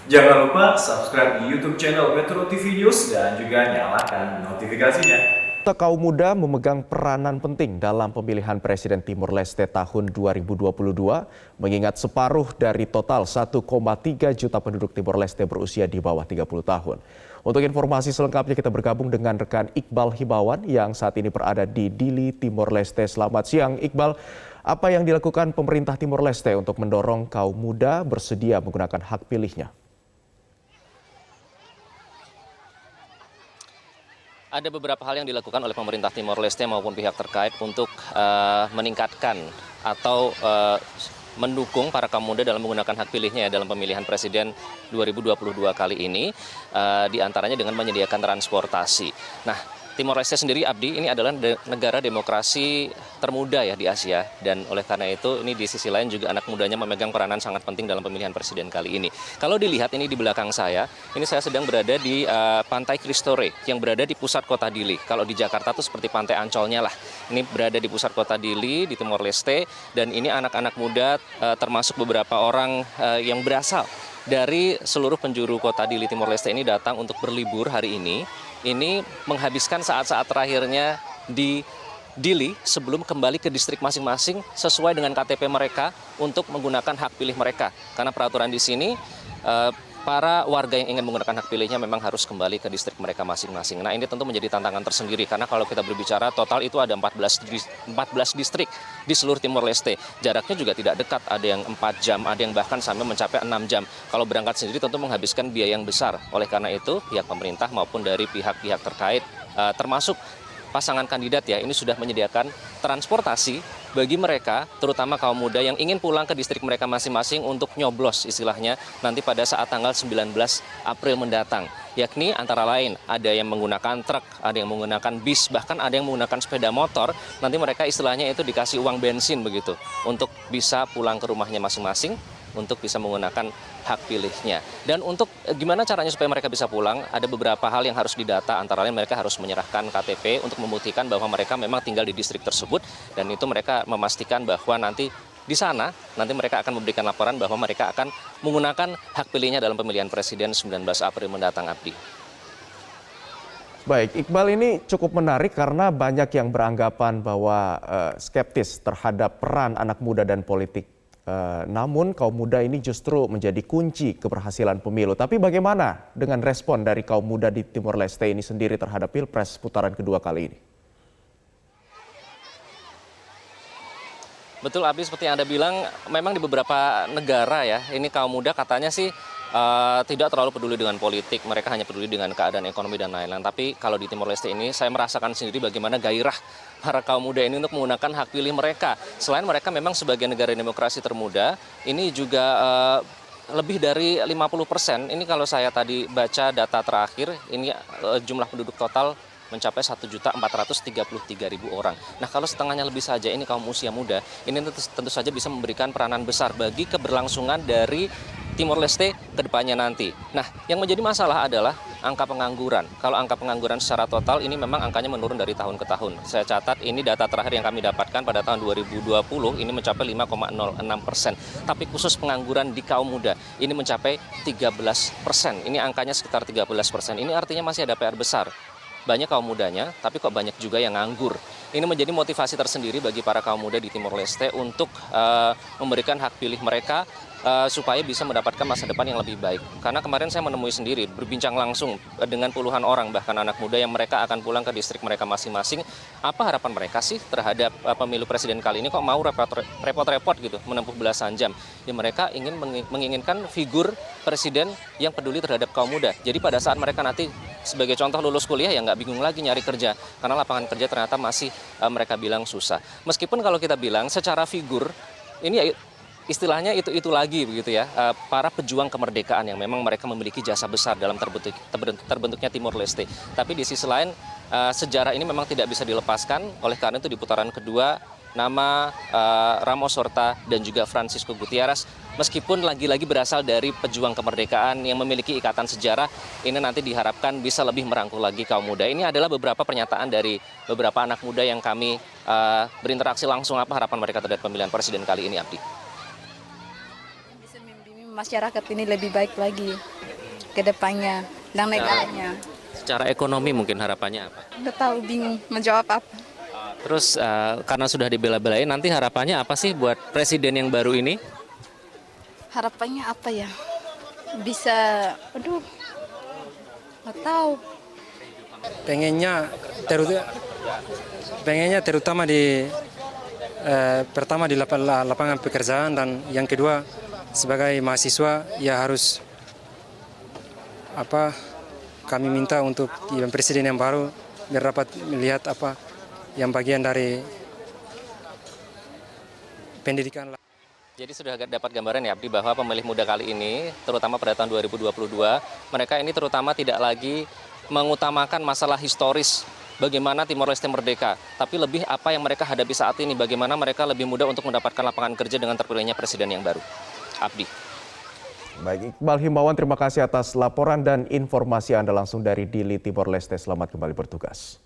Jangan lupa subscribe di YouTube channel Metro TV News dan juga nyalakan notifikasinya. Kaum muda memegang peranan penting dalam pemilihan Presiden Timor Leste tahun 2022, mengingat separuh dari total 1,3 juta penduduk Timor Leste berusia di bawah 30 tahun. Untuk informasi selengkapnya kita bergabung dengan rekan Iqbal Hibawan yang saat ini berada di Dili, Timor Leste. Selamat siang Iqbal, apa yang dilakukan pemerintah Timor Leste untuk mendorong kaum muda bersedia menggunakan hak pilihnya? Ada beberapa hal yang dilakukan oleh pemerintah Timor Leste maupun pihak terkait untuk meningkatkan atau mendukung para kaum muda dalam menggunakan hak pilihnya ya, dalam pemilihan presiden 2022 kali ini, diantaranya dengan menyediakan transportasi. Nah, Timor Leste sendiri, Abdi, ini adalah negara demokrasi termuda ya di Asia, dan oleh karena itu ini di sisi lain juga anak mudanya memegang peranan sangat penting dalam pemilihan presiden kali ini. Kalau dilihat ini di belakang saya, ini saya sedang berada di Pantai Kristore yang berada di pusat kota Dili. Kalau di Jakarta itu seperti Pantai Ancolnya lah. Ini berada di pusat kota Dili di Timor Leste, dan ini anak-anak muda termasuk beberapa orang yang berasal dari seluruh penjuru kota Dili Timor Leste ini datang untuk berlibur hari ini menghabiskan saat-saat terakhirnya di Dili sebelum kembali ke distrik masing-masing sesuai dengan KTP mereka untuk menggunakan hak pilih mereka. Karena peraturan di sini para warga yang ingin menggunakan hak pilihnya memang harus kembali ke distrik mereka masing-masing. Nah, ini tentu menjadi tantangan tersendiri karena kalau kita berbicara total itu ada 14 distrik di seluruh Timor Leste. Jaraknya juga tidak dekat, ada yang 4 jam, ada yang bahkan sampai mencapai 6 jam. Kalau berangkat sendiri tentu menghabiskan biaya yang besar. Oleh karena itu, pihak pemerintah maupun dari pihak-pihak terkait termasuk pasangan kandidat ya, ini sudah menyediakan transportasi bagi mereka, terutama kaum muda yang ingin pulang ke distrik mereka masing-masing untuk nyoblos istilahnya nanti pada saat tanggal 19 April mendatang. Yakni antara lain ada yang menggunakan truk, ada yang menggunakan bis, bahkan ada yang menggunakan sepeda motor. Nanti mereka istilahnya itu dikasih uang bensin begitu untuk bisa pulang ke rumahnya masing-masing untuk bisa menggunakan hak pilihnya. Dan untuk gimana caranya supaya mereka bisa pulang, ada beberapa hal yang harus didata, antara lain mereka harus menyerahkan KTP untuk membuktikan bahwa mereka memang tinggal di distrik tersebut, dan itu mereka memastikan bahwa nanti di sana, nanti mereka akan memberikan laporan bahwa mereka akan menggunakan hak pilihnya dalam pemilihan presiden 19 April mendatang, Abdi. Baik, Iqbal, ini cukup menarik karena banyak yang beranggapan bahwa skeptis terhadap peran anak muda dan politik. Namun kaum muda ini justru menjadi kunci keberhasilan pemilu. Tapi bagaimana dengan respon dari kaum muda di Timor Leste ini sendiri terhadap Pilpres putaran kedua kali ini? Betul, Abi, seperti yang Anda bilang, memang di beberapa negara ya, ini kaum muda katanya sih tidak terlalu peduli dengan politik, mereka hanya peduli dengan keadaan ekonomi dan lain-lain. Tapi kalau di Timor Leste ini, saya merasakan sendiri bagaimana gairah para kaum muda ini untuk menggunakan hak pilih mereka. Selain mereka memang sebagai negara demokrasi termuda, ini juga lebih dari 50%. Ini kalau saya tadi baca data terakhir, ini jumlah penduduk total mencapai 1.433.000 orang. Nah, kalau setengahnya lebih saja ini kaum usia muda, ini tentu saja bisa memberikan peranan besar bagi keberlangsungan dari Timor Leste ke depannya nanti. Nah, yang menjadi masalah adalah angka pengangguran. Kalau angka pengangguran secara total ini memang angkanya menurun dari tahun ke tahun. Saya catat ini data terakhir yang kami dapatkan pada tahun 2020 ini mencapai 5,06%. Tapi khusus pengangguran di kaum muda ini mencapai 13%. Ini angkanya sekitar 13%. Ini artinya masih ada PR besar. Banyak kaum mudanya, tapi kok banyak juga yang nganggur. Ini menjadi motivasi tersendiri bagi para kaum muda di Timor Leste untuk memberikan hak pilih mereka supaya bisa mendapatkan masa depan yang lebih baik. Karena kemarin saya menemui sendiri, berbincang langsung dengan puluhan orang, bahkan anak muda yang mereka akan pulang ke distrik mereka masing-masing. Apa harapan mereka sih terhadap pemilu presiden kali ini, kok mau repot-repot gitu, menempuh belasan jam. Ya, mereka ingin menginginkan figur presiden yang peduli terhadap kaum muda. Jadi pada saat mereka nanti sebagai contoh lulus kuliah ya nggak bingung lagi nyari kerja, karena lapangan kerja ternyata masih mereka bilang susah. Meskipun kalau kita bilang secara figur ini ya istilahnya itu lagi begitu ya, para pejuang kemerdekaan yang memang mereka memiliki jasa besar dalam terbentuknya Timor Leste. Tapi di sisi lain sejarah ini memang tidak bisa dilepaskan. Oleh karena itu di putaran kedua nama Ramos Horta dan juga Francisco Gutierrez, meskipun lagi-lagi berasal dari pejuang kemerdekaan yang memiliki ikatan sejarah, ini nanti diharapkan bisa lebih merangkul lagi kaum muda. Ini adalah beberapa pernyataan dari beberapa anak muda yang kami berinteraksi langsung, apa harapan mereka terhadap pemilihan presiden kali ini, Abdi. Bisa membimbing masyarakat ini lebih baik lagi. ke depannya dan negaranya. Secara ekonomi mungkin harapannya apa? Nggak tahu, bingung menjawab apa. Terus karena sudah dibela-belain, nanti harapannya apa sih buat presiden yang baru ini? Harapannya apa ya? Bisa, nggak tahu. pengennya terutama di pertama di lapangan pekerjaan, dan yang kedua sebagai mahasiswa ya harus kami minta untuk yang presiden yang baru biar dapat melihat yang bagian dari pendidikan. Jadi sudah dapat gambaran ya Abdi bahwa pemilih muda kali ini, terutama pada tahun 2022, mereka ini terutama tidak lagi mengutamakan masalah historis bagaimana Timor Leste merdeka, tapi lebih apa yang mereka hadapi saat ini, bagaimana mereka lebih mudah untuk mendapatkan lapangan kerja dengan terpilihnya presiden yang baru. Abdi. Baik, Iqbal Himawan, terima kasih atas laporan dan informasi Anda langsung dari Dili, Timor Leste. Selamat kembali bertugas.